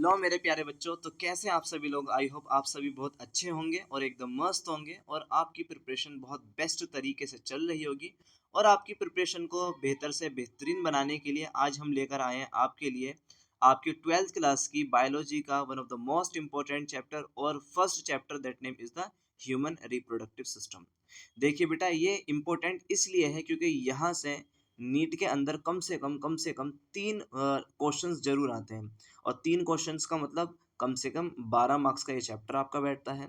लो मेरे प्यारे बच्चों, तो कैसे आप सभी लोग। आई होप आप सभी बहुत अच्छे होंगे और एकदम मस्त होंगे और आपकी प्रिपरेशन बहुत बेस्ट तरीके से चल रही होगी। और आपकी प्रिपरेशन को बेहतर से बेहतरीन बनाने के लिए आज हम लेकर आए हैं आपके लिए आपकी 12th क्लास की बायोलॉजी का one of the most important chapter और first chapter that name is the human reproductive system. देखिए बेटा, ये इम्पोर्टेंट इसलिए है क्योंकि यहाँ से नीट के अंदर कम से कम 3 क्वेश्चंस जरूर आते हैं। और 3 क्वेश्चंस का मतलब कम से कम 12 मार्क्स का ये चैप्टर आपका बैठता है।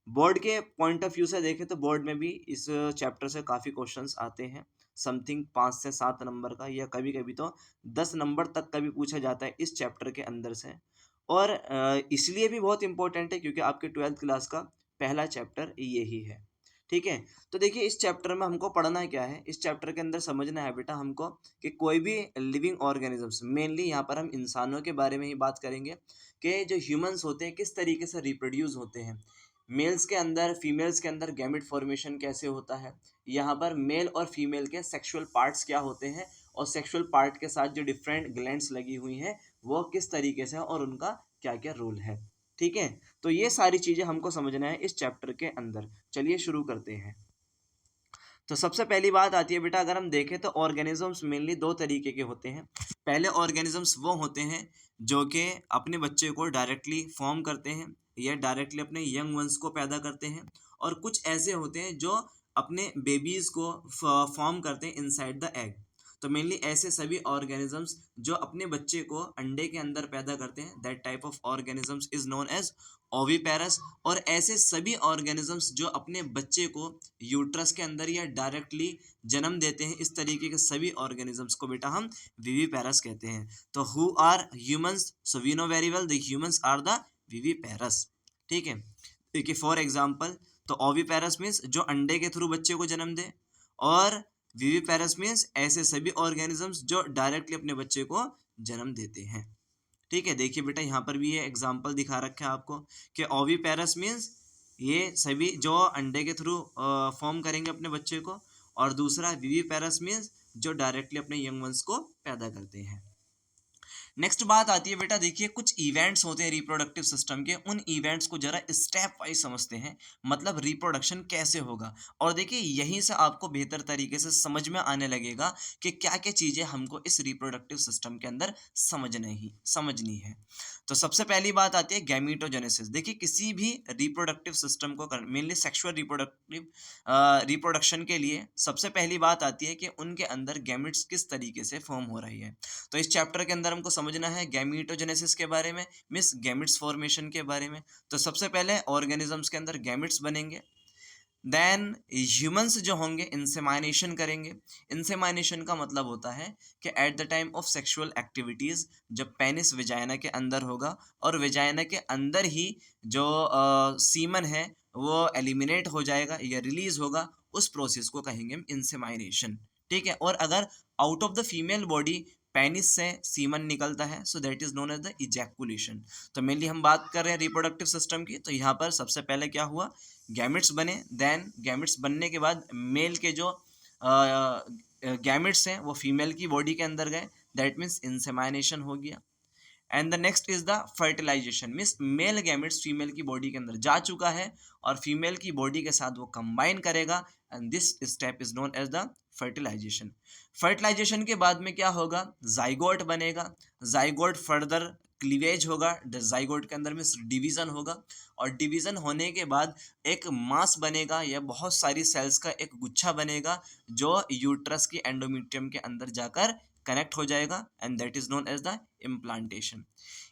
बोर्ड के पॉइंट ऑफ व्यू से देखें तो बोर्ड में भी इस चैप्टर से काफ़ी क्वेश्चंस आते हैं। समथिंग 5 से 7 नंबर का या कभी-कभी तो 10 नंबर तक का भी पूछा जाता है इस चैप्टर के अंदर से। और इसलिए भी बहुत इंपॉर्टेंट है क्योंकि आपके 12th क्लास का पहला चैप्टर यही है। ठीक है? तो देखिए, इस चैप्टर में हमको पढ़ना क्या है, इस चैप्टर के अंदर समझना है बेटा हमको कि कोई भी लिविंग ऑर्गेनिजम्स, मेनली यहाँ पर हम इंसानों के बारे में ही बात करेंगे कि जो ह्यूमंस होते हैं किस तरीके से रिप्रोड्यूस होते हैं। मेल्स के अंदर, फीमेल्स के अंदर गैमेट फॉर्मेशन कैसे होता है, यहाँ पर मेल और फीमेल के सेक्सुअल पार्ट्स क्या होते हैं और सेक्सुअल पार्ट के साथ जो डिफरेंट ग्लैंड्स लगी हुई हैं वो किस तरीके से है और उनका क्या क्या रोल है। ठीक है? तो ये सारी चीज़ें हमको समझना है इस चैप्टर के अंदर। चलिए शुरू करते हैं। तो सबसे पहली बात आती है बेटा, अगर हम देखें तो ऑर्गेनिजम्स मेनली 2 तरीके के होते हैं। पहले ऑर्गेनिजम्स वो होते हैं जो कि अपने बच्चे को डायरेक्टली फॉर्म करते हैं या डायरेक्टली अपने यंग वंस को पैदा करते हैं। और कुछ ऐसे होते हैं जो अपने बेबीज़ को फॉर्म करते हैं इनसाइड द एग। तो मेनली ऐसे सभी ऑर्गेनिजम्स जो अपने बच्चे को अंडे के अंदर पैदा करते हैं, that type of organisms is known as oviparous. और ऐसे सभी ऑर्गेनिजम्स जो अपने बच्चे को यूट्रस के अंदर या डायरेक्टली जन्म देते हैं, इस तरीके के सभी ऑर्गेनिजम्स को बेटा हम विविपेरस कहते हैं। तो who are humans? So we know very well the humans are the viviparous. ठीक है? देखिए फॉर एग्जांपल, तो ओविपेरस मीन्स जो अंडे के थ्रू बच्चे को जन्म दे, और विविपेरस मीन्स ऐसे सभी ऑर्गेनिजम्स जो डायरेक्टली अपने बच्चे को जन्म देते हैं। ठीक है? देखिए बेटा, यहाँ पर भी ये एग्जांपल दिखा रखा है आपको कि ओविपेरस मीन्स ये सभी जो अंडे के थ्रू फॉर्म करेंगे अपने बच्चे को, और दूसरा विविपेरस मीन्स जो डायरेक्टली अपने यंग वंस को पैदा करते हैं। नेक्स्ट बात आती है बेटा, देखिए कुछ इवेंट्स होते हैं रिप्रोडक्टिव सिस्टम के, उन इवेंट्स को जरा स्टेप वाइज समझते हैं, मतलब रिप्रोडक्शन कैसे होगा। और देखिए यहीं से आपको बेहतर तरीके से समझ में आने लगेगा कि क्या क्या चीज़ें हमको इस रिप्रोडक्टिव सिस्टम के अंदर समझनी है। तो सबसे पहली बात आती है गैमीटोजेनेसिस। देखिए किसी भी रिप्रोडक्टिव सिस्टम को मेनली सेक्सुअल रिप्रोडक्शन के लिए सबसे पहली बात आती है कि उनके अंदर गैमेट्स किस तरीके से फॉर्म हो रही है। तो इस चैप्टर के अंदर हमको समझना है गैमीटोजेनेसिस के बारे में, मीन्स गैमेट्स फॉर्मेशन के बारे में। तो सबसे पहले ऑर्गेनिजम्स के अंदर गैमेट्स बनेंगे, देन ह्यूमंस जो होंगे इंसेमाइनेशन करेंगे। इंसेमाइनेशन का मतलब होता है कि eight the time of sexual activities जब पेनिस वेजाइना के अंदर होगा और वेजाइना के अंदर ही जो सीमन है वो एलिमिनेट हो जाएगा या रिलीज होगा, उस प्रोसेस को कहेंगे हम इंसेमाइनेशन। ठीक है? और अगर out of the female body penis से सीमन निकलता है, so that is known as the ejaculation. तो मेनली हम बात कर रहे हैं रिप्रोडक्टिव सिस्टम की, तो यहाँ पर सबसे पहले क्या हुआ, गैमेट्स बने। देन गैमेट्स बनने के बाद मेल के जो गैमेट्स हैं वो फीमेल की बॉडी के अंदर गए, दैट मीन्स इंसेमाइनेशन हो गया। And the next is the fertilisation, means male gametes female की बॉडी के अंदर जा चुका है और फीमेल की बॉडी के साथ वो कंबाइन करेगा, and this step is known as the fertilisation. Fertilisation के बाद में क्या होगा, जाइगोट बनेगा। जाइगोट फर्दर क्लीवेज होगा, जाइगोट के अंदर में डिवीजन होगा, और डिवीजन होने के बाद एक मास बनेगा या बहुत सारी सेल्स का एक गुच्छा बनेगा जो यूट्रस की एंडोमेट्रियम के अंदर जाकर कनेक्ट हो जाएगा, and that is known as the implantation.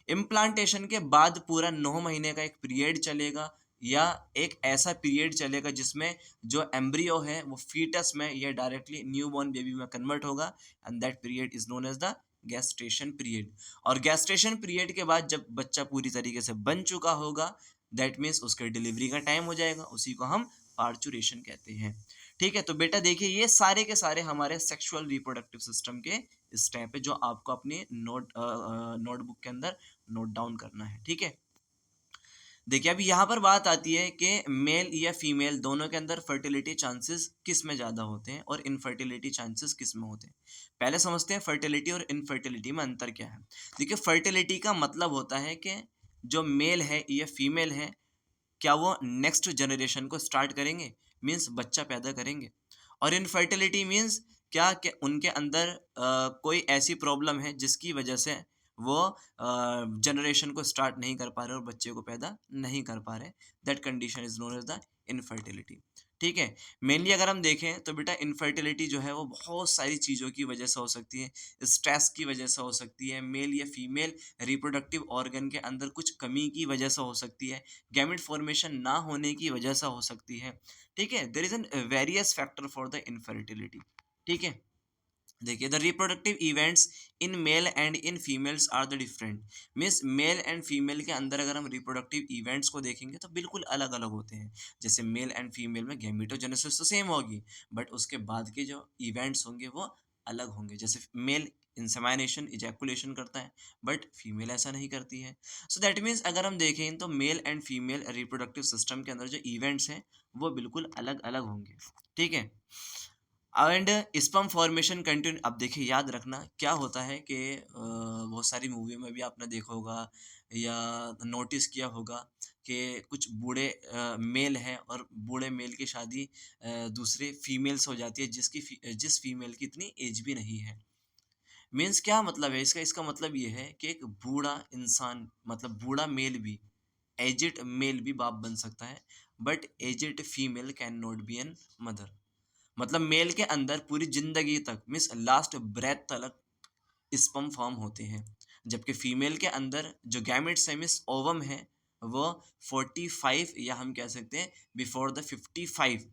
Implantation के बाद पूरा 9 महीने का एक पीरियड चलेगा, या एक ऐसा पीरियड चलेगा जिसमें जो एम्ब्रियो है वो फीटस में या डायरेक्टली न्यूबॉर्न बेबी में कन्वर्ट होगा, and that period is known as the gestation period. और गैस्ट्रेशन पीरियड के बाद जब बच्चा पूरी तरीके से बन चुका होगा, दैट मीन्स उसके डिलीवरी का टाइम हो जाएगा, उसी को हम पार्चुरेशन कहते हैं। ठीक है? तो बेटा देखिए ये सारे के सारे हमारे सेक्सुअल रिप्रोडक्टिव सिस्टम के स्टेप है जो आपको अपने नोटबुक के अंदर नोट डाउन करना है। ठीक है? देखिए अभी यहाँ पर बात आती है कि मेल या फीमेल दोनों के अंदर फर्टिलिटी चांसेस किस में ज़्यादा होते हैं और इनफर्टिलिटी चांसेस किस में होते हैं। पहले समझते हैं फर्टिलिटी और इनफर्टिलिटी में अंतर क्या है। देखिए फर्टिलिटी का मतलब होता है कि जो मेल है या फीमेल है, क्या वो नेक्स्ट जनरेशन को स्टार्ट करेंगे, मीन्स बच्चा पैदा करेंगे। और इनफर्टिलिटी मीन्स क्या कि उनके अंदर कोई ऐसी प्रॉब्लम है जिसकी वजह से वो जनरेशन को स्टार्ट नहीं कर पा रहे और बच्चे को पैदा नहीं कर पा रहे। That condition is known as the infertility. ठीक है। मेनली अगर हम देखें तो बेटा इनफर्टिलिटी जो है वो बहुत सारी चीज़ों की वजह से हो सकती है। स्ट्रेस की वजह से हो सकती है, मेल या फीमेल रिप्रोडक्टिव ऑर्गन के अंदर कुछ कमी की वजह से हो सकती है, गैमेट फॉर्मेशन ना होने की वजह से हो सकती है। ठीक है। There is an various factor for the infertility. ठीक है। देखिए the reproductive events in male and in females are the different. Means male and female के अंदर अगर हम रिप्रोडक्टिव इवेंट्स को देखेंगे तो बिल्कुल अलग अलग होते हैं। जैसे मेल एंड फीमेल में गैमेटोजेनेसिस तो सेम होगी, बट उसके बाद के जो इवेंट्स होंगे वो अलग होंगे। जैसे मेल इंसेमिनेशन इजैकुलेशन करता है, बट फीमेल ऐसा नहीं करती है। सो दैट मीन्स अगर हम देखें तो mail and female reproductive system के अंदर जो इवेंट्स हैं वो बिल्कुल अलग अलग होंगे। ठीक है। And sperm formation continue. अब देखिए याद रखना क्या होता है कि बहुत सारी मूवी में भी आपने देखा होगा या नोटिस किया होगा कि कुछ बूढ़े मेल हैं और बूढ़े मेल की शादी दूसरे फीमेल से हो जाती है जिस फीमेल की इतनी एज भी नहीं है। मीन्स क्या मतलब है इसका, इसका मतलब ये है कि एक बूढ़ा इंसान मतलब बूढ़ा मेल भी, एजिड मेल भी बाप बन सकता है, but aged female can not be an mother. मतलब मेल के अंदर पूरी जिंदगी तक मीन्स लास्ट ब्रेथ तक स्पर्म फॉर्म होते हैं, जबकि फीमेल के अंदर जो गैमेट्स है मीन्स ओवम है वो 45 या हम कह सकते हैं बिफोर द 55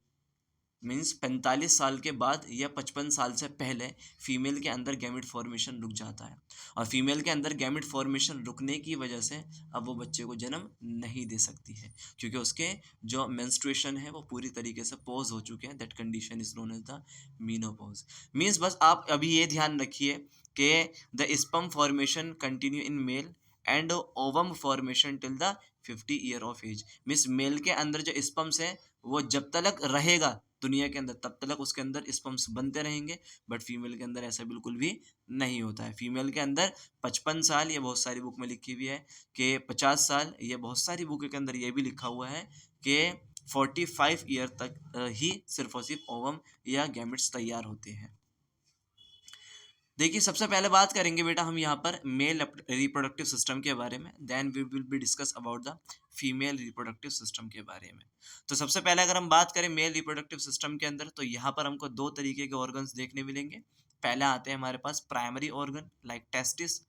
मीन्स 45 साल के बाद या 55 साल से पहले फीमेल के अंदर गैमेट फॉर्मेशन रुक जाता है। और फीमेल के अंदर गैमेट फॉर्मेशन रुकने की वजह से अब वो बच्चे को जन्म नहीं दे सकती है, क्योंकि उसके जो मेंस्ट्रुएशन है वो पूरी तरीके से पॉज हो चुके हैं। That condition is known as the menopause. Means बस आप अभी ये ध्यान रखिए कि the sperm formation continue in male and ovum formation till the 50 year of age. Means male के अंदर जो स्पर्म्स है वो जब तक रहेगा दुनिया के अंदर तब तक उसके अंदर स्पर्म्स बनते रहेंगे, बट फीमेल के अंदर ऐसा बिल्कुल भी नहीं होता है। फीमेल के अंदर 55 साल, ये बहुत सारी बुक में लिखी हुई है कि 50 साल, ये बहुत सारी बुक के अंदर ये भी लिखा हुआ है कि 45 ईयर तक ही सिर्फ और सिर्फ ओवम या गैमेट्स तैयार होते हैं। देखिए सबसे पहले बात करेंगे बेटा हम यहाँ पर मेल रिप्रोडक्टिव सिस्टम के बारे में, then we will be discuss about the female reproductive system के बारे में। तो सबसे पहले अगर हम बात करें मेल रिप्रोडक्टिव सिस्टम के अंदर तो यहाँ पर हमको दो तरीके के ऑर्गन्स देखने मिलेंगे। पहले आते हैं हमारे पास प्राइमरी ऑर्गन लाइक टेस्टिस,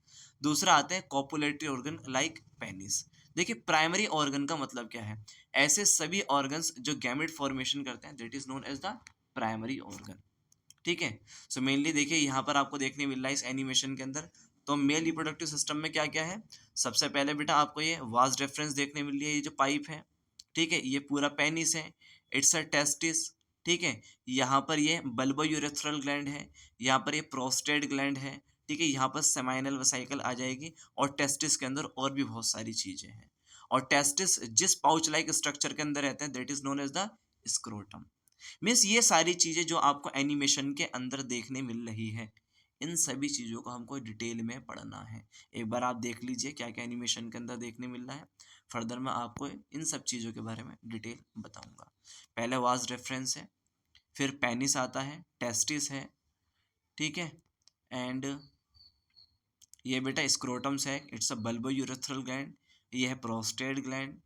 दूसरा आते हैं कॉपुलेटरी ऑर्गन लाइक पेनिस। देखिए प्राइमरी ऑर्गन का मतलब क्या है, ऐसे सभी ऑर्गन्स जो गैमेट फॉर्मेशन करते हैं that is known as the primary organ. ठीक है। सो मेनली देखिए यहाँ पर आपको देखने मिल रहा है इस एनिमेशन के अंदर, तो मेल रिप्रोडक्टिव सिस्टम में क्या क्या है। सबसे पहले बेटा आपको ये वाज रेफरेंस देखने मिल रही है, ये जो पाइप है, ठीक है, ये पूरा पेनिस है, इट्स अ टेस्टिस। ठीक है। यहाँ पर ये बल्बो यूरेथ्रल ग्लैंड है, यहाँ पर ये प्रोस्टेट ग्लैंड है, ठीक है, यहाँ पर सेमाइनल वेसाइकल आ जाएगी, और टेस्टिस के अंदर और भी बहुत सारी चीजें हैं। और टेस्टिस जिस पाउच लाइक स्ट्रक्चर के अंदर रहते हैं that is known as the scrotum. Means ये सारी चीज़ें जो आपको एनिमेशन के अंदर देखने मिल रही है, इन सभी चीज़ों को हमको डिटेल में पढ़ना है। एक बार आप देख लीजिए क्या क्या एनिमेशन के अंदर देखने मिल रहा है, फर्दर मैं आपको इन सब चीज़ों के बारे में डिटेल बताऊंगा। पहले वाज रेफरेंस है, फिर पेनिस आता है, टेस्टिस है, ठीक है, एंड ये बेटा स्क्रोटम्स है, it's a bulbo urethral gland, ये है prostate gland,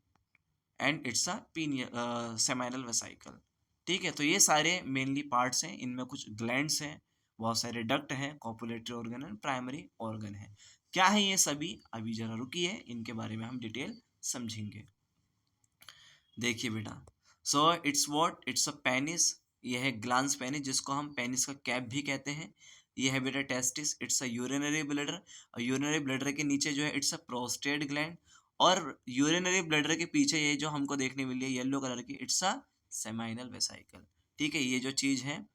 and it's a pineal seminal vesicle. ठीक है। तो ये सारे मेनली पार्ट्स हैं, इनमें कुछ ग्लैंड्स हैं, बहुत सारे डक्ट हैं, copulatory organ and primary organ है। क्या है ये सभी, अभी जरा रुकिए, इनके बारे में हम डिटेल समझेंगे। देखिए बेटा, सो इट्स अ पेनिस, ये है ग्लांस पेनिस जिसको हम पेनिस का कैप भी कहते हैं। ये है बेटा testis, it's a urinary bladder, और यूरिनरी ब्लैडर के नीचे जो है इट्स अ प्रोस्टेट ग्लैंड, और यूरिनरी ब्लैडर के पीछे ये जो हमको देखने मिली है येलो कलर की, इट्स अ सेमाइनल वेसाइकल। ठीक है, ये जो चीज़ है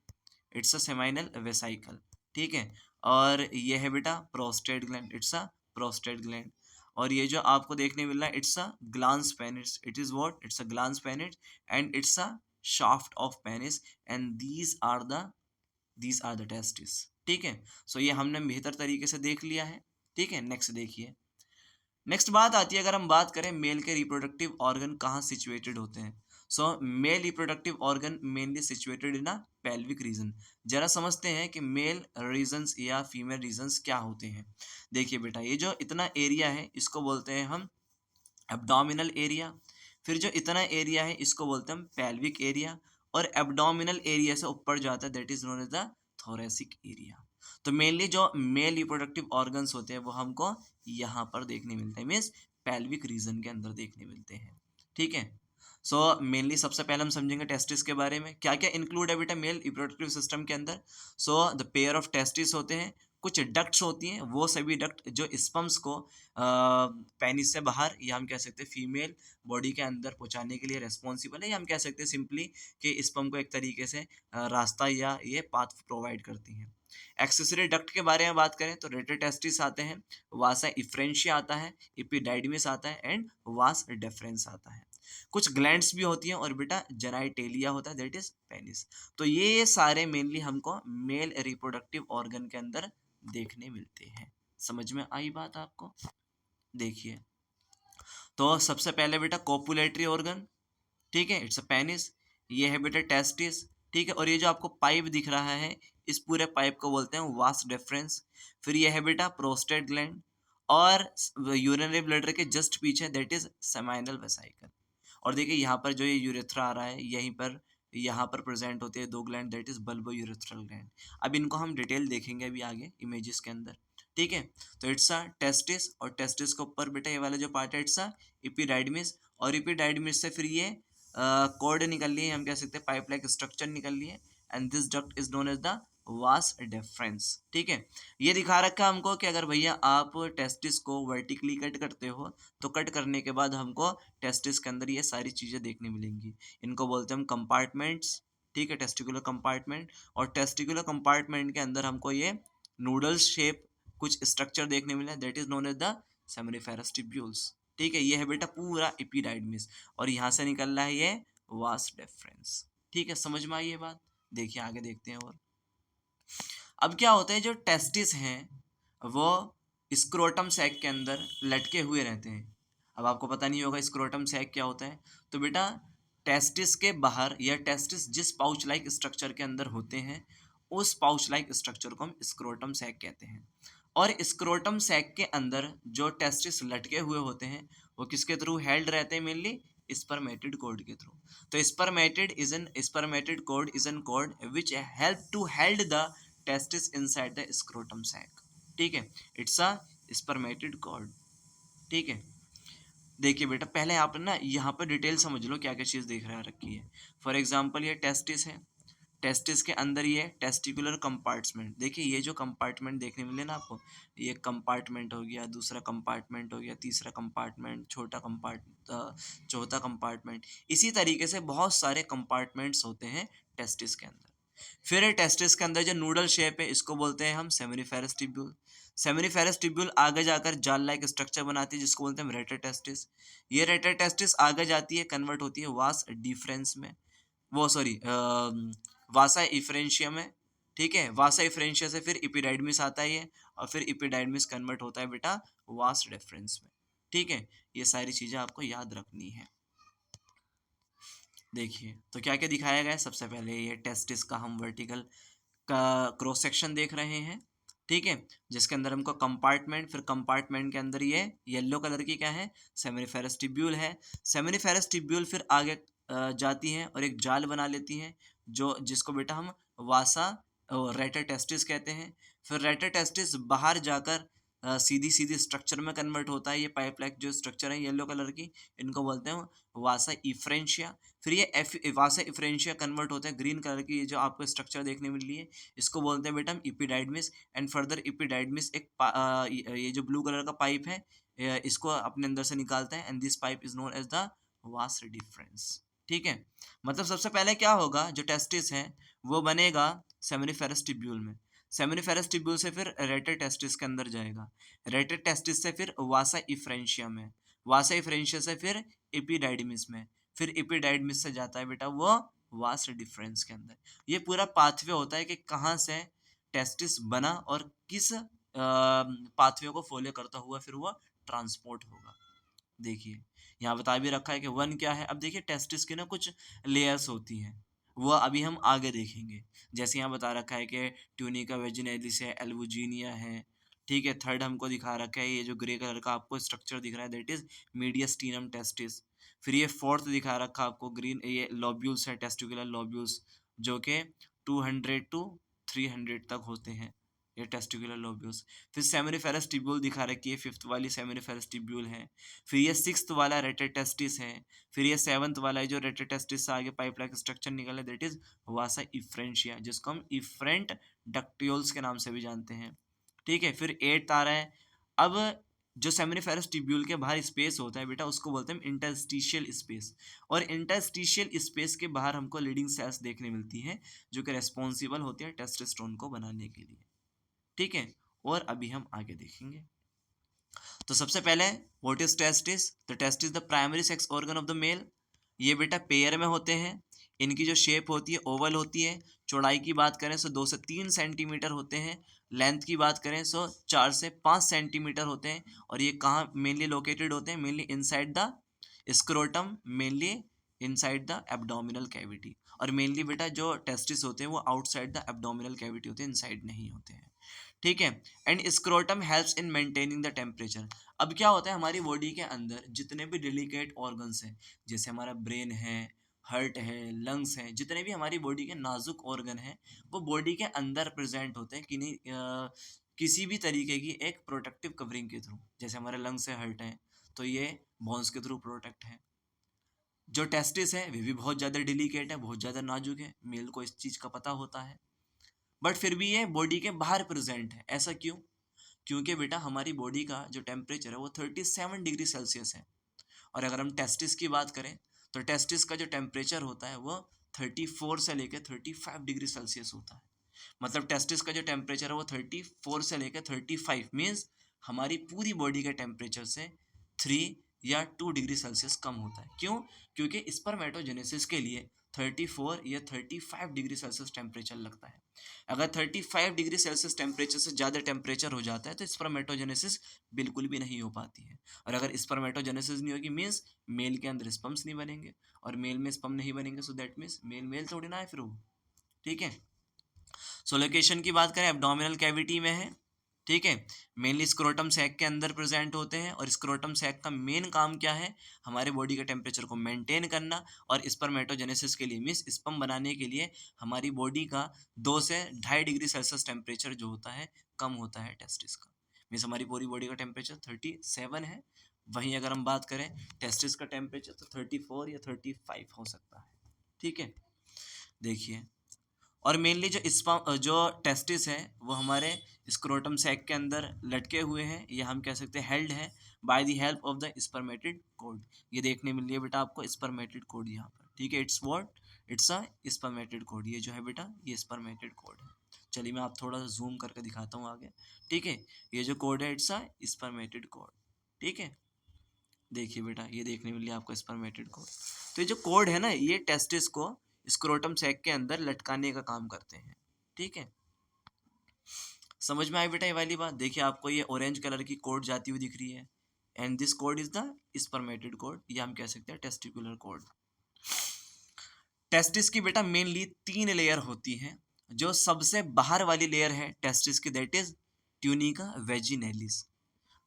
इट्स अ सेमाइनल वेसाइकल। ठीक है। और ये है बेटा prostate gland, it's a prostate gland. और ये जो आपको देखने मिल रहा है it's a glans penis, it is what, it's a glans penis and it's a shaft of penis and these are the testis. ठीक है, सो ये हमने बेहतर तरीके से देख लिया है। ठीक है, नेक्स्ट देखिए। नेक्स्ट बात आती है, अगर हम बात करें मेल के रिप्रोडक्टिव ऑर्गन कहाँ सिचुएटेड होते हैं। So male reproductive organ mainly situated in a pelvic region. जरा समझते हैं कि मेल रीजन्स या फीमेल रीजन्स क्या होते हैं। देखिए बेटा, ये जो इतना एरिया है इसको बोलते हैं हम एब्डोमिनल एरिया। फिर जो इतना एरिया है इसको बोलते हैं हम पेल्विक एरिया, और एब्डोमिनल एरिया से ऊपर जाता है that is known as the thoracic area. तो मेनली जो मेल रिप्रोडक्टिव ऑर्गन्स होते हैं वो हमको यहाँ पर देखने मिलते हैं, मीन्स पेल्विक रीजन के अंदर देखने मिलते हैं। ठीक है, सो मेनली सबसे पहले हम समझेंगे टेस्टिस के बारे में, क्या क्या इंक्लूड है बेटा मेल रिप्रोडक्टिव सिस्टम के अंदर। So the pair of testis होते हैं, कुछ डक्ट्स होती हैं, वो सभी डक्ट जो स्पर्म्स को पेनिस से बाहर या हम कह सकते हैं फीमेल बॉडी के अंदर पहुंचाने के लिए रेस्पॉन्सिबल है, या हम कह सकते हैं सिंपली कि स्पर्म को एक तरीके से रास्ता या ये पाथ प्रोवाइड करती हैं। एक्सेसरी डक्ट के बारे में बात करें तो रेटर टेस्टिस आते हैं, वासा इफ्रेंशिया आता है, इपिडाइडमिस आता है एंड वास डेफरेंस आता है। कुछ ग्लैंड्स भी होती हैं और बेटा जेनाइटेलिया होता है दैट इज पेनिस। तो ये सारे मेनली हमको मेल रिप्रोडक्टिव ऑर्गन के अंदर देखने मिलते हैं। समझ में आई बात आपको? देखिए, तो सबसे पहले बेटा कोपुलेटरी ऑर्गन, ठीक है, इट्स अ पेनिस। ये है बेटा टेस्टिस, ठीक है, और ये जो आपको पाइप दिख रहा है इस पूरे पाइप को बोलते हैं वास डेफरेंस। फिर ये है बेटा प्रोस्टेट ग्लैंड, और यूरिनरी ब्लैडर के जस्ट पीछे दैट इज सेमाइनल वेसिकल। और देखिए यहाँ पर जो ये यूरेथ्रा आ रहा है यहीं पर यहाँ पर प्रेजेंट होते हैं दो gland that is bulbo urethral gland. अब इनको हम डिटेल देखेंगे अभी आगे इमेजेस के अंदर। ठीक है, तो इट्स अ टेस्टिस, और टेस्टिस के ऊपर बेटा ये वाला जो पार्ट है इट्स अ इपिडाइडमिस, और इपिडाइडमिस से फिर ये कॉर्ड निकल लिए, हम कह सकते हैं पाइप लाइक स्ट्रक्चर निकल लिए, and this duct is known as the vas deferens. ठीक है, ये दिखा रखा है हमको कि अगर भैया आप टेस्टिस को वर्टिकली कट करते हो तो कट करने के बाद हमको टेस्टिस के अंदर ये सारी चीज़ें देखने मिलेंगी। इनको बोलते हैं हम कंपार्टमेंट्स। ठीक है, टेस्टिकुलर कंपार्टमेंट, और टेस्टिकुलर कंपार्टमेंट के अंदर हमको ये नूडल्स शेप कुछ स्ट्रक्चर देखने मिला that is known as the seminiferous tubules. ठीक है, ये है बेटा पूरा एपिडाइडमिस, और यहाँ से निकल रहा है ये वास डेफरेंस। ठीक है, समझ में आई ये बात? देखिए आगे देखते हैं। और अब क्या होता है, जो टेस्टिस हैं वो स्क्रोटम सैक के अंदर लटके हुए रहते हैं। अब आपको पता नहीं होगा स्क्रोटम सैक क्या होता है, तो बेटा टेस्टिस के बाहर या टेस्टिस जिस पाउच लाइक स्ट्रक्चर के अंदर होते हैं उस पाउच लाइक स्ट्रक्चर को हम स्क्रोटम सैक कहते हैं। और स्क्रोटम सैक के अंदर जो टेस्टिस लटके हुए होते हैं वो किसके थ्रू हेल्ड रहते हैं? मेनली स्पर्मेटिड कोड के थ्रू। तो spermatic cord is an cord which help to held the testis inside the scrotum sac. ठीक है, इट्स अ स्पर्मेटिड कॉर्ड। ठीक है, देखिए बेटा पहले आप ना यहाँ पर डिटेल समझ लो क्या क्या चीज़ देख रहा रखी है। फॉर एग्जांपल ये टेस्टिस है, टेस्टिस के अंदर ये टेस्टिकुलर कंपार्टमेंट, देखिए ये जो कंपार्टमेंट देखने मिले ना आपको, ये कंपार्टमेंट हो गया, दूसरा कंपार्टमेंट हो गया, तीसरा कंपार्टमेंट, चौथा कंपार्टमेंट, इसी तरीके से बहुत सारे कंपार्टमेंट्स होते हैं टेस्टिस के अंदर। फिर टेस्टिस के अंदर जो नूडल शेप है इसको बोलते हैं हम सेमिनिफेरस ट्यूब्यूल। सेमिनिफेरस ट्यूब्यूल आगे जाकर जाल लाइक स्ट्रक्चर बनाती है जिसको बोलते हैं हम रेटर टेस्टिस। ये रेटर टेस्टिस आगे जाती है, कन्वर्ट होती है वास डिफरेंस में, वो सॉरी वासा इफ्रेंशिया में। ठीक है, वासा इफ्रेंशिया से फिर इपिडाइडमिस आता है ये, और फिर इपिडाइडमिस कन्वर्ट होता है बेटा वास रेफरेंस में। ठीक है, ये सारी चीज़ें आपको याद रखनी है। देखिए तो क्या क्या दिखाया गया है, सबसे पहले ये टेस्टिस का हम वर्टिकल का क्रॉस सेक्शन देख रहे हैं। ठीक है, जिसके अंदर हमको कंपार्टमेंट, फिर कंपार्टमेंट के अंदर ये येलो कलर की क्या है, सेमिनिफेरस ट्यूब्यूल है। सेमिनिफेरस ट्यूब्यूल फिर आगे जाती हैं और एक जाल बना लेती हैं जो जिसको बेटा हम वासा रेटर टेस्टिस कहते हैं। फिर रेटर टेस्टिस बाहर जाकर सीधी सीधी स्ट्रक्चर में कन्वर्ट होता है, ये पाइप लाइक जो स्ट्रक्चर है येलो कलर की, इनको बोलते हैं वासा इफ्रेंशिया। फिर ये वासा इफ्रेंशिया कन्वर्ट होता है ग्रीन कलर की, ये जो आपको स्ट्रक्चर देखने मिल रही है इसको बोलते हैं बेटा हम इपिडाइडमिस। एंड फर्दर इपिडाइडमिस ये जो ब्लू कलर का पाइप है इसको अपने अंदर से निकालता है, and this pipe is known as the vas deferens. ठीक है, मतलब सबसे पहले क्या होगा, जो टेस्टिस है वो बनेगा सेमिनिफेरस ट्यूब्यूल में। सेमिनिफेरस ट्यूब्यूल से फिर रेटर टेस्टिस के अंदर जाएगा, रेटर टेस्टिस से फिर वासा इफ्रेंशिया में, वासा इफ्रेंशिया से फिर एपिडाइडमिस में, फिर एपिडाइडमिस से जाता है बेटा वो वास डिफरेंस के अंदर। ये पूरा पाथवे होता है कि कहाँ से टेस्टिस बना और किस पाथवे को फॉलो करता हुआ फिर वो ट्रांसपोर्ट होगा। देखिए यहाँ बता भी रखा है कि वन क्या है। अब देखिए टेस्टिस की ना कुछ लेयर्स होती हैं, वो अभी हम आगे देखेंगे। जैसे यहाँ बता रखा है कि ट्यूनिका वेजिनैलिस है, एल्वुजीनिया है, ठीक है। थर्ड हमको दिखा रखा है ये जो ग्रे कलर का आपको स्ट्रक्चर दिख रहा है दैट इज मीडियस्टीनम टेस्टिस। फिर ये फोर्थ दिखा रखा आपको ग्रीन, ये लॉब्यूल्स है, टेस्टिकुलर लॉब्यूल्स, जो कि 200 to 300 तक होते हैं, ये टेस्टिकुलर लॉब्यूल्स। फिर सेमिनिफेरस ट्यूब्यूल दिखा रखी है, फिफ्थ वाली सेमिनिफेरस ट्यूब्यूल है। फिर ये सिक्स्थ वाला रेटेटेस्टिस है। फिर ये सेवंथ वाला है जो रेटेटेस्टिस से आगे पाइप लाइक स्ट्रक्चर निकला है दैट इज वासा इफ्रेंशिया, जिसको हम इफ्रेंट डक्टियोल्स के नाम से भी जानते हैं, ठीक है। फिर एट्थ आ रहा है, अब जो सेमिनिफेरस ट्यूब्यूल के बाहर स्पेस होता है बेटा उसको बोलते हैं इंटरस्टिशियल स्पेस, और इंटरस्टिशियल स्पेस के बाहर हमको लीडिंग सेल्स देखने मिलती हैं जो कि रेस्पॉन्सिबल होती है टेस्टोस्टेरोन को बनाने के लिए, ठीक है। और अभी हम आगे देखेंगे। तो सबसे पहले what is testis? The testis is the primary sex organ of the male. ये बेटा पेयर में होते हैं, इनकी जो शेप होती है ओवल होती है। चौड़ाई की बात करें तो 2 से 3 सेंटीमीटर होते हैं, लेंथ की बात करें तो 4 से 5 सेंटीमीटर होते हैं। और ये कहाँ मेनली लोकेटेड होते हैं? Mainly inside the scrotum, mainly inside the abdominal cavity. और मेनली बेटा जो टेस्टिस होते हैं वो आउटसाइड द एब्डोमिनल कैविटी होते हैं, इनसाइड नहीं होते हैं, ठीक है। And scrotum helps in maintaining the temperature. अब क्या होता है हमारी बॉडी के अंदर जितने भी डेलिकेट ऑर्गन्स हैं, जैसे हमारा ब्रेन है, हार्ट है, लंग्स हैं, जितने भी हमारी बॉडी के नाजुक ऑर्गन हैं वो बॉडी के अंदर प्रेजेंट होते हैं कि नहीं, किसी भी तरीके की एक प्रोटेक्टिव कवरिंग के थ्रू। जैसे हमारे लंग्स है, हार्ट है, तो ये बोन्स के थ्रू प्रोटेक्ट है। जो टेस्टिस है वे भी बहुत ज़्यादा डेलिकेट है, बहुत ज़्यादा नाजुक है, मेल को इस चीज़ का पता होता है, बट फिर भी ये बॉडी के बाहर प्रेजेंट है। ऐसा क्यों? क्योंकि बेटा हमारी बॉडी का जो टेम्परेचर है वो 37 डिग्री सेल्सियस है। और अगर हम टेस्टिस की बात करें तो टेस्टिस का जो टेम्परेचर होता है वो 34 से लेकर 35 डिग्री सेल्सियस होता है। मतलब टेस्टिस का जो टेम्परेचर है वो 34 से लेकर 35 मीन्स हमारी पूरी बॉडी के टेम्परेचर से 3 या 2 डिग्री सेल्सियस कम होता है। क्यों? क्योंकि स्पर्मेटोजेनेसिस के लिए 34 या 35 डिग्री सेल्सियस टेम्परेचर लगता है। अगर 35 डिग्री सेल्सियस टेम्परेचर से ज़्यादा टेम्परेचर हो जाता है तो स्पर्मेटोजेनेसिस बिल्कुल भी नहीं हो पाती है। और अगर स्पर्मेटोजेनेसिस नहीं होगी मीन्स मेल के अंदर स्पर्म्स नहीं बनेंगे, और मेल में स्पर्म नहीं बनेंगे so that means male male थोड़ी ना है फिर वो, ठीक है। सो लोकेशन की बात करें एब्डोमिनल कैविटी में है, ठीक है। मेनली स्क्रोटम सैक के अंदर प्रेजेंट होते हैं, और स्क्रोटम सैक का मेन काम क्या है? हमारे बॉडी के टेम्परेचर को मेंटेन करना, और स्पर्मेटोजेनेसिस के लिए मीन्स स्पर्म बनाने के लिए हमारी बॉडी का 2 से 2.5 डिग्री सेल्सियस टेम्परेचर जो होता है कम होता है टेस्टिस का। मीन्स हमारी पूरी बॉडी का टेम्परेचर 37 है, वहीं अगर हम बात करें टेस्टिस का टेम्परेचर तो 34 या 35 हो सकता है, ठीक है। देखिए, और मेनली जो टेस्टिस है वो हमारे स्क्रोटम सैक के अंदर लटके हुए हैं, या हम कह सकते हैं हेल्ड है by the help of the spermatid code. ये देखने मिल रही है बेटा आपको स्पर्मेटिड कोड यहाँ पर, ठीक है। It's what? It's a spermatid code. ये जो है बेटा ये स्पर्मेटिड कोड है। चलिए मैं आप थोड़ा सा जूम करके दिखाता हूँ आगे, ठीक है। ये जो कोड है इट्स अ स्पर्मेटिड कोड, ठीक है। देखिए बेटा ये देखने मिल रही है आपको स्पर्मेटिड कोड। तो ये जो कोड है ना ये टेस्टिस को स्क्रोटम सैक के अंदर लटकाने का काम करते हैं, ठीक है। समझ में आई बेटा ये वाली बात? देखिए आपको ये ऑरेंज कलर की कोड जाती हुई दिख रही है, and this code is the spermatid code, या हम कह सकते हैं टेस्टिकुलर कोड। टेस्टिस की बेटा मेनली 3 लेयर होती हैं। जो सबसे बाहर वाली लेयर है टेस्टिस की दैट इज ट्यूनिका वेजिनेलिस।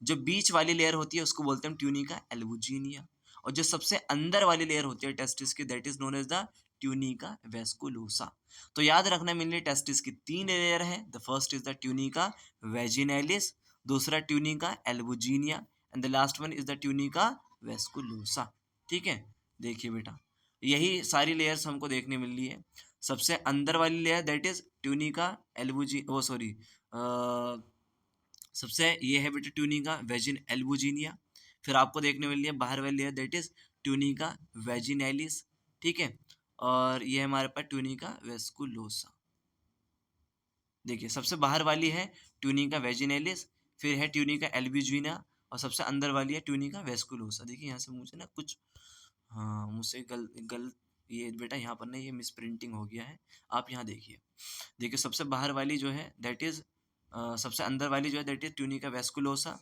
जो बीच वाली लेयर होती है उसको बोलते हैं ट्यूनिका एल्बुजिनिया। और जो सबसे अंदर वाली लेयर होती है टेस्टिस की that is known as the tunica vasculosa. तो याद रखना मेनली टेस्टिस की 3 लेयर है। The first is the tunica vaginalis, दूसरा tunica albuginea, and the last one is the tunica vasculosa, ठीक है। देखिए बेटा यही सारी लेयर्स हमको देखने मिल रही है। सबसे अंदर वाली लेयर दैट इज ट्यूनिका एल्बुजी ओ सॉरी सबसे ये है बेटा ट्यूनिका वेजिन एल्बुजिनिया। फिर आपको देखने मिल रही है बाहर वाली layer that is tunica vaginalis, ठीक है। और ये हमारे पास ट्यूनिका वेस्कुलोसा, देखिए सबसे बाहर वाली है ट्यूनिका वेजिनेलिस, फिर है ट्यूनिका एल्ब्यूजिना, और सबसे अंदर वाली है ट्यूनिका वेस्कुलोसा। देखिए यहाँ से मुझे ना कुछ, हाँ मुझसे गल गल ये बेटा यहाँ पर ना ये मिस प्रिंटिंग हो गया है। आप यहाँ देखिए, देखिए सबसे बाहर वाली जो है दैट इज, सबसे अंदर वाली जो है दैट इज ट्यूनिका वेस्कुलोसा,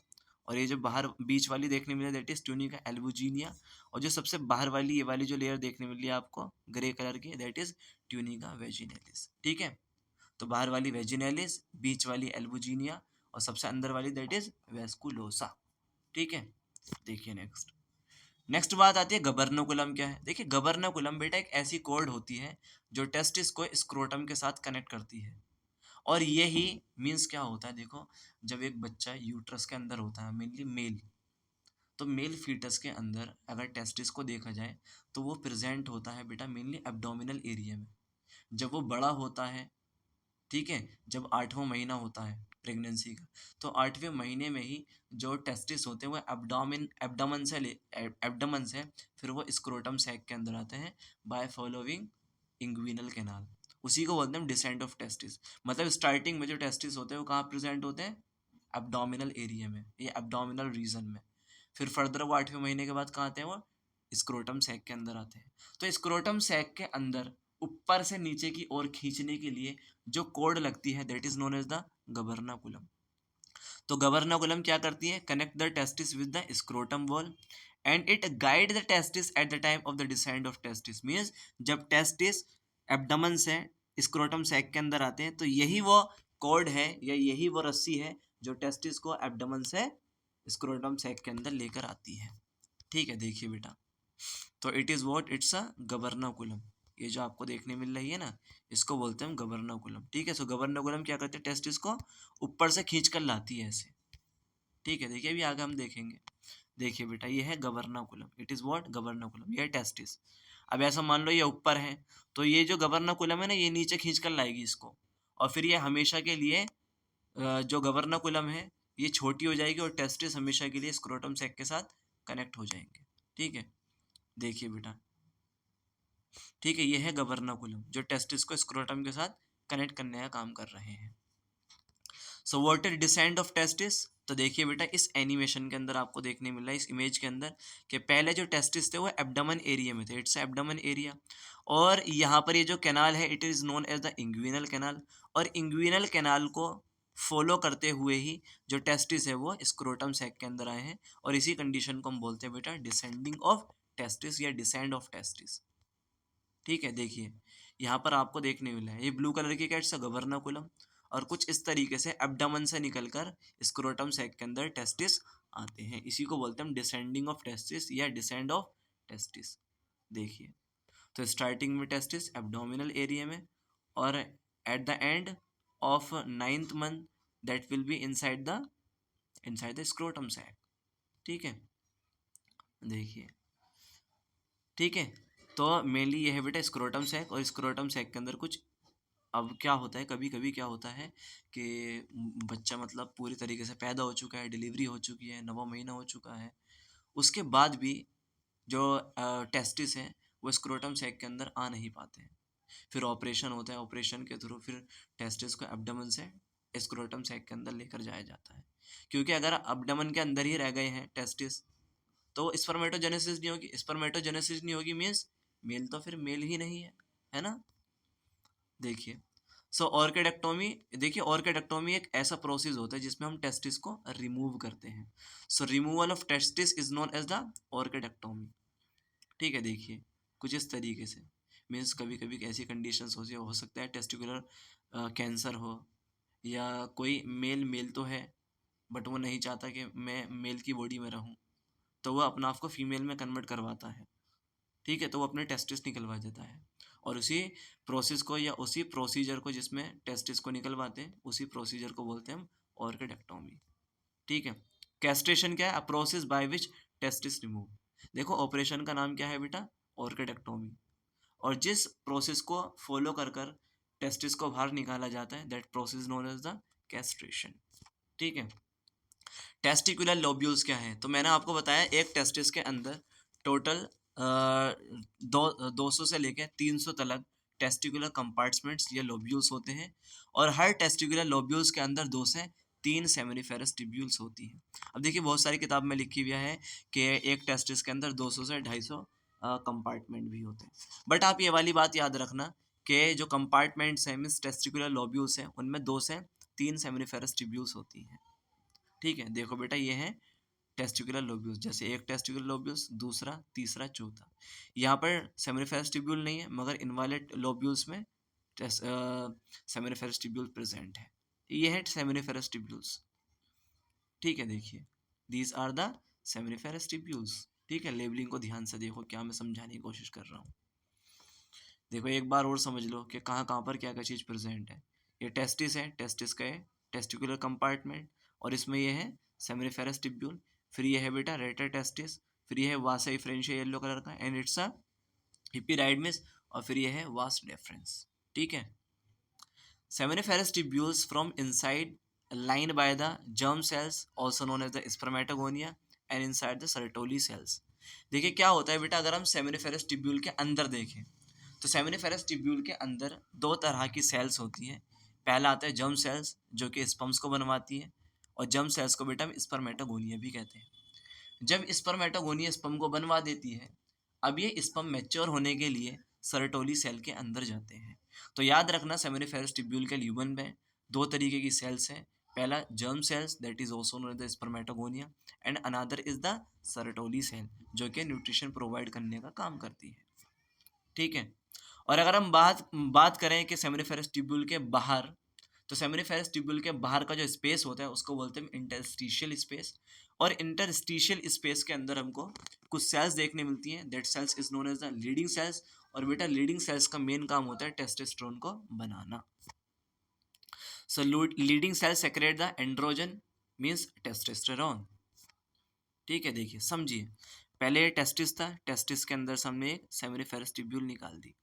और ये जो बाहर बीच वाली देखने मिली दैट इज ट्यूनिका एल्बुजिनिया, और जो सबसे बाहर वाली ये वाली जो लेयर देखने मिली है आपको ग्रे कलर की दैट इज ट्यूनिका वेजिनेलिस। ठीक है, तो बाहर वाली वेजिनेलिस, बीच वाली एल्बुजिनिया, और सबसे अंदर वाली दैट इज वेस्कुलोसा। ठीक है, देखिए नेक्स्ट, नेक्स्ट बात आती है गबर्नकुलम क्या है। देखिए गबर्नकुलम बेटा एक ऐसी कॉर्ड होती है जो टेस्टिस को स्क्रोटम के साथ कनेक्ट करती है, और यही मीन्स क्या होता है, देखो जब एक बच्चा यूट्रस के अंदर होता है मेनली मेल, तो मेल फीटस के अंदर अगर टेस्टिस को देखा जाए तो वो प्रेजेंट होता है बेटा मेनली एब्डोमिनल एरिया में। जब वो बड़ा होता है, ठीक है, जब 8वां महीना होता है प्रेगनेंसी का, तो 8वें महीने में ही जो टेस्टिस होते हैं वो एब्डोमन से फिर वो स्क्रोटम सैक के अंदर आते हैं बाय फॉलोइंग इंग्विनल कैनाल। उसी को बोलते हैं डिसेंट ऑफ टेस्टिस। मतलब स्टार्टिंग में जो टेस्टिस होते हैं वो कहाँ प्रेजेंट होते हैं, एब्डोमिनल एरिया में या एब्डोमिनल रीजन में। फिर फर्दर वो 8वें महीने के बाद कहाँ आते हैं, वो स्क्रोटम सैक के अंदर आते हैं। तो स्क्रोटम सैक के अंदर ऊपर से नीचे की ओर खींचने के लिए जो कोड लगती है that is known as the gubernaculum. तो गबर्नाकुलम क्या करती है, connect the testis with the scrotum wall and it guide the testis at the time of the descent of testis. Means जब टेस्टिस एब्डोमेन से scrotum sac के अंदर आते हैं तो यही वो कोड है या यही वो रस्सी है जो टेस्टिस को एब्डोमेन से स्क्रोटम सैक के अंदर लेकर आती है। ठीक है, देखिए बेटा, तो it is what, it's a gubernaculum. ये जो आपको देखने मिल रही है ना, इसको बोलते हैं हम गबर्नाकुलम। ठीक है, सो गबर्नाकुलम क्या करते हैं, टेस्टिस को ऊपर से खींच कर लाती है ऐसे। ठीक है, देखिए अभी आगे हम देखेंगे। देखिए बेटा ये है गबर्नाकुलम, इट इज़ वॉट गबर्नाकुलम, ये है टेस्टिस। अब ऐसा मान लो ये ऊपर है, तो ये जो गबर्नाकुलम है ना ये नीचे खींच कर लाएगी इसको, और फिर ये हमेशा के लिए जो गबर्नाकुलम है ये छोटी हो जाएगी और टेस्टिस हमेशा के लिए स्क्रोटम सैक के साथ कनेक्ट हो जाएंगे। ठीक है, देखिए बेटा, ठीक है, ये है गबर्नाकुलम जो टेस्टिस को स्क्रोटम के साथ कनेक्ट करने का काम कर रहे हैं। So what is decent of testis, तो देखिए बेटा इस एनिमेशन के अंदर आपको देखने मिल रहा है, इस इमेज के अंदर, कि पहले जो टेस्टिस थे वो एब्डोमेन एरिया में थे, इट्स एब्डोमेन एरिया, और यहाँ पर ये जो कैनाल है it is known as the inguinal canal, और इंग्विनल कैनाल को फॉलो करते हुए ही जो टेस्टिस है वो स्क्रोटम सैक के अंदर आए हैं, और इसी कंडीशन को हम बोलते हैं बेटा डिसेंडिंग ऑफ टेस्टिस या डिसेंड ऑफ टेस्टिस। ठीक है, देखिए यहाँ पर आपको देखने मिला है ये ब्लू कलर की कैट्स गबर्नाकुलम, और कुछ इस तरीके से एब्डोमेन से निकलकर स्क्रोटम सैक के अंदर टेस्टिस आते हैं। इसी को बोलते हैं हम डिसेंडिंग ऑफ टेस्टिस या डिसेंड ऑफ टेस्टिस। देखिए, तो स्टार्टिंग में टेस्टिस एब्डोमिनल एरिया में, और at the end of 9th month that will be inside the scrotum sac. ठीक है, देखिए, ठीक है, तो मेनली ये है बेटा स्क्रोटम सैक, और स्क्रोटम सैक के अंदर कुछ, अब क्या होता है कभी कभी क्या होता है कि बच्चा मतलब पूरी तरीके से पैदा हो चुका है, डिलीवरी हो चुकी है, 9वां महीना हो चुका है, उसके बाद भी जो टेस्टिस हैं वो स्क्रोटम सैक के अंदर आ नहीं पाते हैं। फिर ऑपरेशन होता है, ऑपरेशन के थ्रू फिर टेस्टिस को एब्डोमेन से स्क्रोटम सैक के अंदर लेकर जाया जाता है, क्योंकि अगर एब्डोमेन के अंदर ही रह गए हैं टेस्टिस तो स्पर्मेटोजेनेसिस नहीं होगी, स्पर्मेटोजेनेसिस नहीं होगी मीन्स मेल तो फिर मेल ही नहीं है ना। देखिए, सो ऑर्किडेक्टोमी, देखिए ऑर्किडेक्टोमी एक ऐसा प्रोसेस होता है जिसमें हम टेस्टिस को रिमूव करते हैं। So removal of testis is known as the orchidectomy. ठीक है, देखिए कुछ इस तरीके से, मीन्स कभी कभी ऐसी कंडीशंस हो सकता है टेस्टिकुलर कैंसर हो, या कोई मेल मेल तो है बट वो नहीं चाहता कि मैं मेल की बॉडी में रहूं, तो वह अपना आप को फीमेल में कन्वर्ट करवाता है। ठीक है, तो वो अपने टेस्टिस निकलवा देता है, और उसी प्रोसेस को या उसी प्रोसीजर को जिसमें टेस्टिस को निकलवाते हैं उसी प्रोसीजर को बोलते हैं हम ऑर्किडेक्टोमी। ठीक है, कैस्ट्रेशन क्या है, a process by which testis remove. देखो ऑपरेशन का नाम क्या है बेटा, ऑर्किडेक्टोमी, और जिस प्रोसेस को फॉलो कर कर टेस्टिस को बाहर निकाला जाता है that process known as the castration. ठीक है, टेस्टिकुलर लोब्यूल्स क्या है, तो मैंने आपको बताया एक टेस्टिस के अंदर टोटल 200 से लेकर 300 तक टेस्टिकुलर कंपार्टमेंट्स या लोब्यूल्स होते हैं, और हर टेस्टिकुलर लोब्यूल्स के अंदर 2 से 3 सेमिनिफेरस ट्यूब्यूल्स होती हैं। अब देखिए बहुत सारी किताब में लिखी हुई है कि एक टेस्टिस के अंदर 200 से 250 कंपार्टमेंट भी होते हैं, बट आप ये वाली बात याद रखना कि जो कंपार्टमेंट्स हैं मीन्स टेस्टिकुलर लोब्यूल्स हैं, उनमें 2 से 3 सेमिनिफेरस ट्यूब्यूल्स होती हैं। ठीक है, देखो बेटा ये है टेस्टिकुलर लोब्यूल्स, जैसे एक टेस्टिकुलर लोब्यूल्स, दूसरा, तीसरा, चौथा। यहाँ पर सेमिनिफेरस ट्यूब्यूल नहीं है, मगर इनवायलेट लोब्यूल्स में सेमिनिफेरस ट्यूब्यूल प्रेजेंट है। ये है सेमिनिफेरस ट्यूब्यूल्स। ठीक है, देखिए these are the seminiferous tubules. ठीक है, लेबलिंग को ध्यान से देखो, क्या मैं समझाने की कोशिश कर रहा हूँ। देखो एक बार और समझ लो कि कहाँ कहाँ पर क्या क्या चीज़ प्रेजेंट है। ये टेस्टिस है, टेस्टिस का है टेस्टिकुलर कंपार्टमेंट, और इसमें ये है सेमिनिफेरस ट्यूब्यूल। फिर ये है बेटा रेटर टेस्टिस, फिर ये है वासा इफ्रेंशिया येलो कलर का एंड इट्स अ हिप्पीराइडमिस, और फिर ये है वास डेफरेंस। ठीक है, seminiferous tubules from inside lined by the germ cells also known as the spermatogonia and inside the Sertoli cells। देखिए क्या होता है बेटा, अगर हम सेमिनिफेरस ट्यूब्यूल के अंदर देखें तो सेमिनिफेरस ट्यूब्यूल के अंदर 2 तरह की सेल्स होती हैं। पहला आता है जर्म सेल्स जो कि स्पर्म्स को बनवाती है, और जर्म सेल्स को बेटा हम स्पर्मेटोगोनिया भी कहते हैं। जब स्पर्मेटोगोनिया स्पर्म को बनवा देती है, अब ये स्पर्म मैच्योर होने के लिए सर्टोली सेल के अंदर जाते हैं। तो याद रखना सेमिनिफेरस ट्यूब्यूल के ल्यूमन में 2 तरीके की सेल्स हैं। पहला germ cells that is also known as the spermatogonia, and another is the sertoli cell जो कि न्यूट्रिशन प्रोवाइड करने का काम करती है। ठीक है, और अगर हम बात करें कि सेमिनिफेरस ट्यूब्यूल के बाहर, तो सेमिनिफेरस ट्यूब्यूल के बाहर का जो स्पेस होता है उसको बोलते हैं इंटरस्टिशियल स्पेस, और इंटरस्टिशियल स्पेस के अंदर हमको कुछ सेल्स देखने मिलती हैं, that cells is known as the Leydig cells. और बेटा लीडिंग सेल्स का मेन काम होता है टेस्टोस्टेरोन को बनाना। So Leydig cells secrete the androgen means testosterone. ठीक है, देखिए समझिए, पहले टेस्टिस था, टेस्टिस के अंदर से हमने एक सेमिनिफेरस ट्यूब्यूल निकाल दी,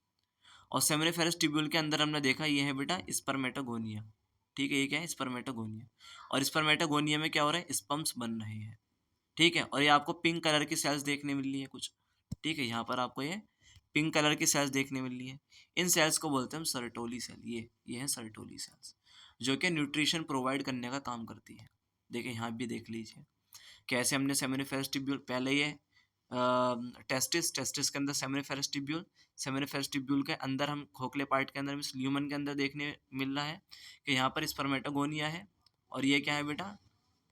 और सेमिनिफेरस ट्यूब्यूल के अंदर हमने देखा ये है बेटा स्पर्मेटोगोनिया। ठीक है, ये क्या है स्पर्मेटोगोनिया, और स्पर्मेटोगोनिया में क्या हो रहा है स्पर्म्स बन रहे हैं। ठीक है, और ये आपको पिंक कलर की सेल्स देखने मिल रही है कुछ। ठीक है, यहाँ पर आपको ये पिंक कलर की सेल्स देखने मिल रही है, इन सेल्स को बोलते हैं हम सर्टोली सेल। ये है सर्टोली सेल्स जो कि न्यूट्रिशन प्रोवाइड करने का काम करती है। देखिए यहाँ भी देख लीजिए कैसे हमने सेमिनिफेरस ट्यूब्यूल, पहले ये टेस्टिस के अंदर सेमिनिफेरस ट्यूब्यूल, सेमिनिफेरस ट्यूब्यूल के अंदर हम खोखले पार्ट के अंदर मींस ल्यूमन के अंदर देखने मिल रहा है कि यहाँ पर स्पर्मेटोगोनिया है, और ये क्या है बेटा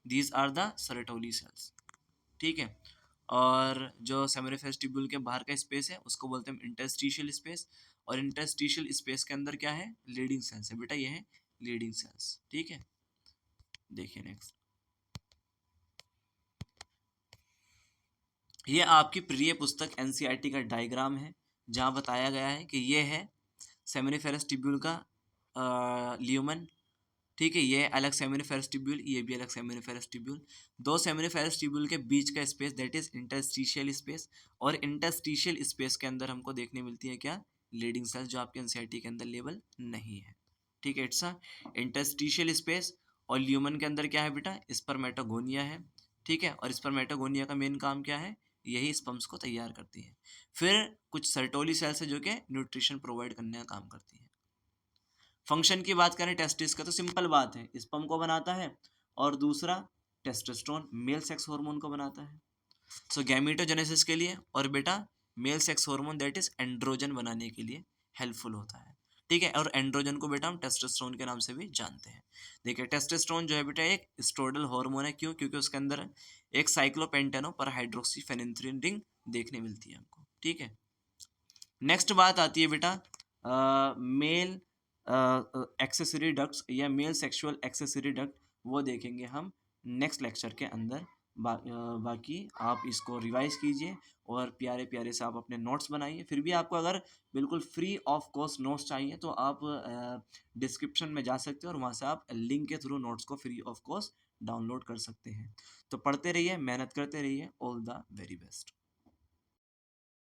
these are the sertoli cells. ठीक है, और जो सेमिनिफेरस ट्यूब्यूल के बाहर का स्पेस है उसको बोलते हैं इंटरस्टिशियल स्पेस, और इंटरस्टिशियल स्पेस के अंदर क्या है लीडिंग सेल्स है बेटा, ये है लीडिंग सेल्स। ठीक है, देखिए नेक्स्ट, ये आपकी प्रिय पुस्तक एनसीईआरटी का डायग्राम है जहाँ बताया गया है कि ये है सेमिनिफेरस ट्यूब्यूल का ल्यूमन। ठीक है, ये अलग सेमिनिफेरस ट्यूब्यूल, ये भी अलग सेमिनिफेरस ट्यूब्यूल। 2 सेमिनिफेरस ट्यूब्यूल के बीच का space that is interstitial space, और इंटरस्टिशियल स्पेस के अंदर हमको देखने मिलती है क्या लीडिंग सेल्स, जो आपके एनसीईआरटी के अंदर लेवल नहीं है। ठीक है, इट्स अ इंटरस्टिशियल स्पेस, और ल्यूमन के अंदर क्या है बेटा स्पर्मेटोगोनिया है। ठीक है, और स्पर्मेटोगोनिया का मेन काम क्या है, यही स्पर्म्स को तैयार करती है। फिर कुछ सर्टोली सेल्स है जो कि न्यूट्रिशन प्रोवाइड करने का काम करती है। फंक्शन की बात करें टेस्टिस का तो सिंपल बात है, स्पर्म को बनाता है, और दूसरा टेस्टोस्टेरोन मेल सेक्स हार्मोन को बनाता है। सो गैमेटोजेनेसिस के लिए, और बेटा male sex hormone that is androgen बनाने के लिए हेल्पफुल होता है। ठीक है, और एंड्रोजन को बेटा हम टेस्टोस्टेरोन के नाम से भी जानते हैं। देखिए टेस्टोस्टेरोन जो है बेटा एक स्टेरॉयडल हार्मोन है, क्यों, क्योंकि उसके अंदर एक साइक्लोपेंटेनो पर हाइड्रोक्सीफेनिथ्रिन रिंग देखने मिलती है हमको। ठीक है, नेक्स्ट बात आती है बेटा मेल एक्सेसरी डक्ट्स या मेल सेक्सुअल एक्सेसरी डक्ट, वो देखेंगे हम नेक्स्ट लेक्चर के अंदर। बाकी आप इसको रिवाइज कीजिए और प्यारे प्यारे से आप अपने नोट्स बनाइए। फिर भी आपको अगर बिल्कुल फ्री ऑफ कॉस्ट नोट्स चाहिए तो आप डिस्क्रिप्शन में जा सकते हो और वहाँ से आप लिंक के थ्रू नोट्स को फ्री ऑफ कॉस्ट डाउनलोड कर सकते हैं। तो पढ़ते रहिए, मेहनत करते रहिए। All the very best.